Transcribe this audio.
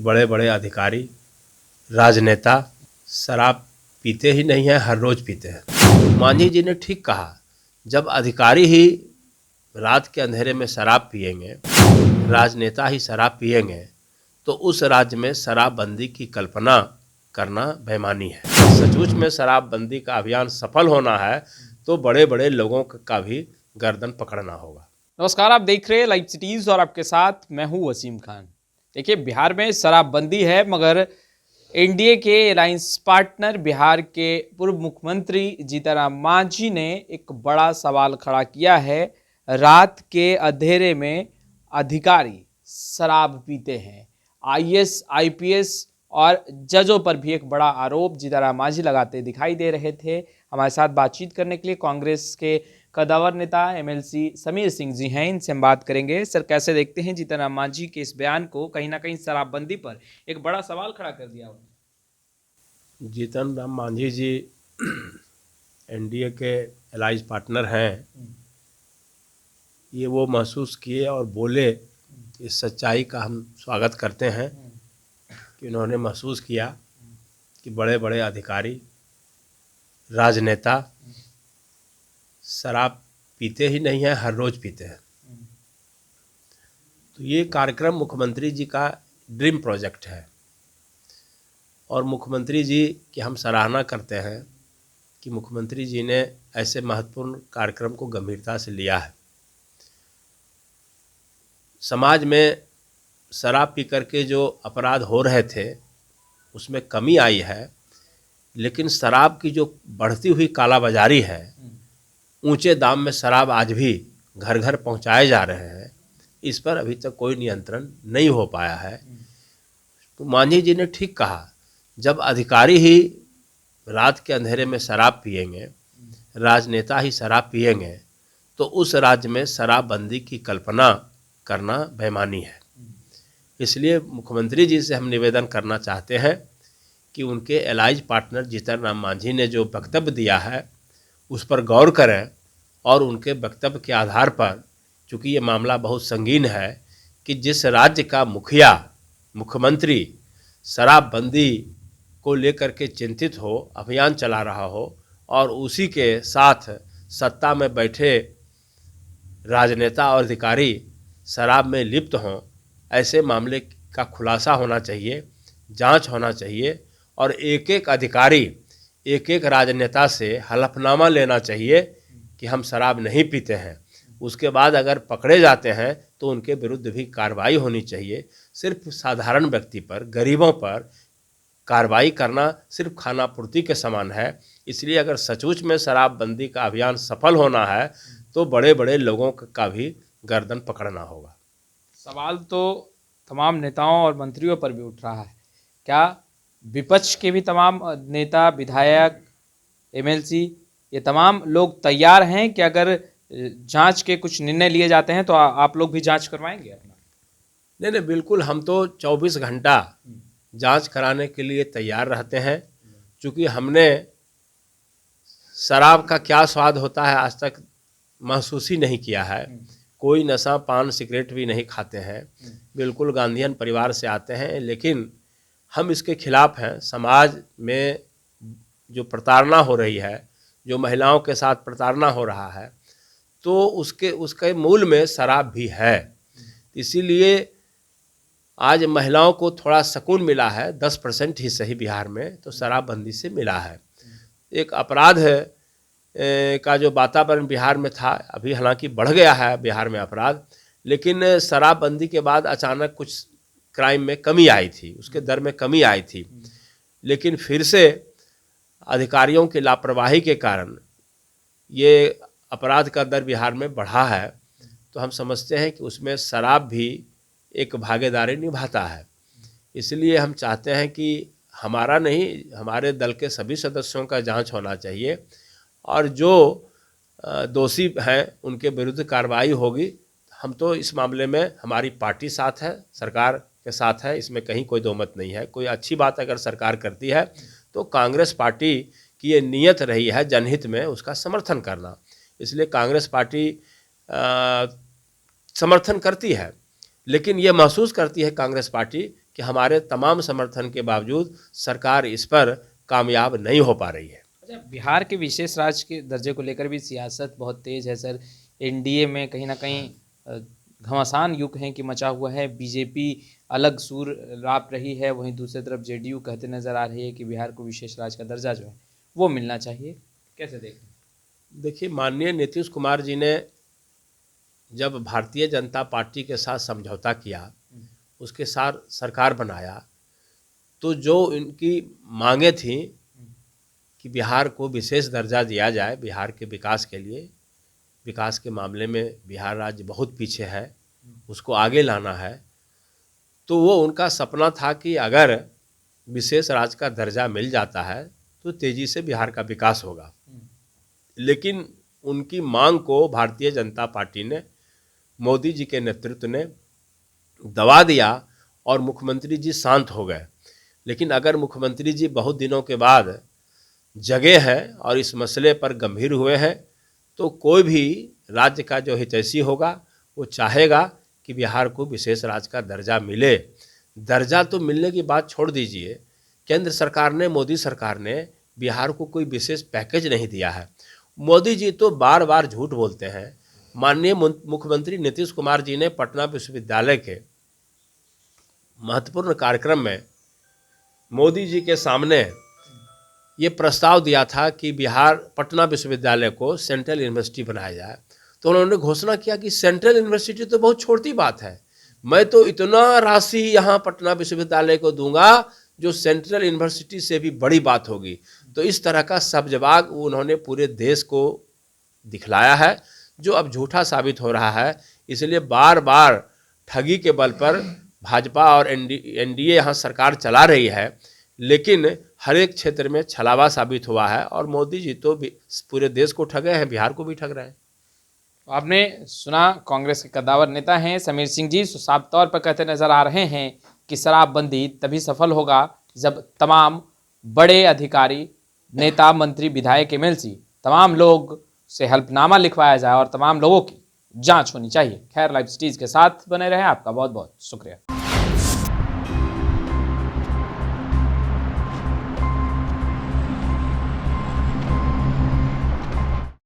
बड़े बड़े अधिकारी, राजनेता शराब पीते ही नहीं हैं, हर रोज़ पीते हैं। मांझी जी ने ठीक कहा, जब अधिकारी ही रात के अंधेरे में शराब पिएंगे, राजनेता ही शराब पिएंगे, तो उस राज्य में शराबबंदी की कल्पना करना बेईमानी है। सचमुच में शराबबंदी का अभियान सफल होना है तो बड़े बड़े लोगों का भी गर्दन पकड़ना होगा। नमस्कार, आप देख रहे हैं लाइव सिटीज और आपके साथ मैं हूं वसीम खान। देखिए, बिहार में शराबबंदी है, मगर एनडीए के अलायंस पार्टनर बिहार के पूर्व मुख्यमंत्री जीतनराम मांझी ने एक बड़ा सवाल खड़ा किया है। रात के अंधेरे में अधिकारी शराब पीते हैं। आईएएस, आईपीएस और जजों पर भी एक बड़ा आरोप जीतनराम मांझी लगाते दिखाई दे रहे थे। हमारे साथ बातचीत करने के लिए कांग्रेस के कदावर नेता एमएलसी समीर सिंह जी हैं, इनसे हम बात करेंगे। सर, कैसे देखते हैं जीतनराम मांझी के इस बयान को? कहीं ना कहीं शराबबंदी पर एक बड़ा सवाल खड़ा कर दिया उन्होंने। जीतनराम मांझी जी एनडीए के अलायंस पार्टनर हैं। ये वो महसूस किए और बोले, इस सच्चाई का हम स्वागत करते हैं कि उन्होंने महसूस किया कि बड़े बड़े अधिकारी, राजनेता शराब पीते ही नहीं हैं, हर रोज़ पीते हैं। तो ये कार्यक्रम मुख्यमंत्री जी का ड्रीम प्रोजेक्ट है और मुख्यमंत्री जी की हम सराहना करते हैं कि मुख्यमंत्री जी ने ऐसे महत्वपूर्ण कार्यक्रम को गंभीरता से लिया है। समाज में शराब पी करके जो अपराध हो रहे थे उसमें कमी आई है, लेकिन शराब की जो बढ़ती हुई कालाबाजारी है, ऊंचे दाम में शराब आज भी घर घर पहुंचाए जा रहे हैं, इस पर अभी तक कोई नियंत्रण नहीं हो पाया है। तो मांझी जी ने ठीक कहा, जब अधिकारी ही रात के अंधेरे में शराब पिएंगे, राजनेता ही शराब पिएंगे, तो उस राज्य में शराबबंदी की कल्पना करना बेईमानी है। इसलिए मुख्यमंत्री जी से हम निवेदन करना चाहते हैं कि उनके अलायंस पार्टनर जीतनराम मांझी ने जो वक्तव्य दिया है उस पर गौर करें और उनके वक्तव्य के आधार पर, चूँकि ये मामला बहुत संगीन है कि जिस राज्य का मुखिया, मुख्यमंत्री शराबबंदी को लेकर के चिंतित हो, अभियान चला रहा हो और उसी के साथ सत्ता में बैठे राजनेता और अधिकारी शराब में लिप्त हों, ऐसे मामले का खुलासा होना चाहिए, जांच होना चाहिए और एक एक अधिकारी, एक एक राजनेता से हलफनामा लेना चाहिए कि हम शराब नहीं पीते हैं। उसके बाद अगर पकड़े जाते हैं तो उनके विरुद्ध भी कार्रवाई होनी चाहिए। सिर्फ साधारण व्यक्ति पर, गरीबों पर कार्रवाई करना सिर्फ खानापूर्ति के समान है। इसलिए अगर सचमुच में शराबबंदी का अभियान सफल होना है तो बड़े बड़े लोगों का भी गर्दन पकड़ना होगा। सवाल तो तमाम नेताओं और मंत्रियों पर भी उठ रहा है। क्या विपक्ष के भी तमाम नेता, विधायक, एमएलसी, ये तमाम लोग तैयार हैं कि अगर जांच के कुछ निर्णय लिए जाते हैं तो आप लोग भी जांच करवाएंगे अपना? नहीं, बिल्कुल, हम तो 24 घंटा जांच कराने के लिए तैयार रहते हैं। चूँकि हमने शराब का क्या स्वाद होता है आज तक महसूस ही नहीं किया है। कोई नशा, पान, सिगरेट भी नहीं खाते हैं। बिल्कुल गांधीयन परिवार से आते हैं, लेकिन हम इसके खिलाफ हैं। समाज में जो प्रताड़ना हो रही है, जो महिलाओं के साथ प्रताड़ना हो रहा है, तो उसके मूल में शराब भी है। इसीलिए आज महिलाओं को थोड़ा सुकून मिला है, 10% ही सही बिहार में, तो शराबबंदी से मिला है। एक अपराध का जो वातावरण बिहार में था, अभी हालांकि बढ़ गया है बिहार में अपराध, लेकिन शराबबंदी के बाद अचानक कुछ क्राइम में कमी आई थी, उसके दर में कमी आई थी। लेकिन फिर से अधिकारियों की लापरवाही के कारण ये अपराध का दर बिहार में बढ़ा है। तो हम समझते हैं कि उसमें शराब भी एक भागीदारी निभाता है। इसलिए हम चाहते हैं कि हमारा नहीं, हमारे दल के सभी सदस्यों का जांच होना चाहिए और जो दोषी हैं उनके विरुद्ध कार्रवाई होगी। हम तो इस मामले में हमारी पार्टी साथ है, सरकार के साथ है, इसमें कहीं कोई दो मत नहीं है। कोई अच्छी बात अगर सरकार करती है तो कांग्रेस पार्टी की ये नीयत रही है जनहित में उसका समर्थन करना, इसलिए कांग्रेस पार्टी समर्थन करती है। लेकिन ये महसूस करती है कांग्रेस पार्टी कि हमारे तमाम समर्थन के बावजूद सरकार इस पर कामयाब नहीं हो पा रही है। अच्छा, बिहार के विशेष राज्य के दर्जे को लेकर भी सियासत बहुत तेज है सर। एनडीए में कहीं ना कहीं घमासान युग है कि मचा हुआ है। बीजेपी अलग सूर राप रही है, वहीं दूसरी तरफ जेडीयू कहते नजर आ रही है कि बिहार को विशेष राज्य का दर्जा जो है वो मिलना चाहिए। कैसे देखें? देखिए, माननीय नीतीश कुमार जी ने जब भारतीय जनता पार्टी के साथ समझौता किया, उसके साथ सरकार बनाया, तो जो इनकी मांगे थी कि बिहार को विशेष दर्जा दिया जाए बिहार के विकास के लिए, विकास के मामले में बिहार राज्य बहुत पीछे है, उसको आगे लाना है, तो वो उनका सपना था कि अगर विशेष राज्य का दर्जा मिल जाता है तो तेज़ी से बिहार का विकास होगा। लेकिन उनकी मांग को भारतीय जनता पार्टी ने, मोदी जी के नेतृत्व ने दबा दिया और मुख्यमंत्री जी शांत हो गए। लेकिन अगर मुख्यमंत्री जी बहुत दिनों के बाद जगे हैं और इस मसले पर गंभीर हुए हैं, तो कोई भी राज्य का जो हितैषी होगा वो चाहेगा कि बिहार को विशेष राज्य का दर्जा मिले। दर्जा तो मिलने की बात छोड़ दीजिए, केंद्र सरकार ने, मोदी सरकार ने बिहार को कोई विशेष पैकेज नहीं दिया है। मोदी जी तो बार बार झूठ बोलते हैं। माननीय मुख्यमंत्री नीतीश कुमार जी ने पटना विश्वविद्यालय के महत्वपूर्ण कार्यक्रम में मोदी जी के सामने ये प्रस्ताव दिया था कि बिहार पटना विश्वविद्यालय को सेंट्रल यूनिवर्सिटी बनाया जाए। तो उन्होंने घोषणा किया कि सेंट्रल यूनिवर्सिटी तो बहुत छोटी बात है, मैं तो इतना राशि यहाँ पटना विश्वविद्यालय को दूंगा जो सेंट्रल यूनिवर्सिटी से भी बड़ी बात होगी। तो इस तरह का सब्जवाग उन्होंने पूरे देश को दिखलाया है, जो अब झूठा साबित हो रहा है। इसलिए बार बार ठगी के बल पर भाजपा और एनडीए यहाँ सरकार चला रही है, लेकिन हर एक क्षेत्र में छलावा साबित हुआ है। और मोदी जी तो पूरे देश को ठगे हैं, बिहार को भी ठग रहे हैं। आपने सुना, कांग्रेस के कद्दावर नेता हैं समीर सिंह जी, साफ तौर पर कहते नजर आ रहे हैं कि शराबबंदी तभी सफल होगा जब तमाम बड़े अधिकारी, नेता, मंत्री, विधायक, एमएलसी, तमाम लोग से हल्फनामा लिखवाया जाए और तमाम लोगों की जांच होनी चाहिए। खैर, लाइव सिटीज के साथ बने रहें। आपका बहुत बहुत शुक्रिया।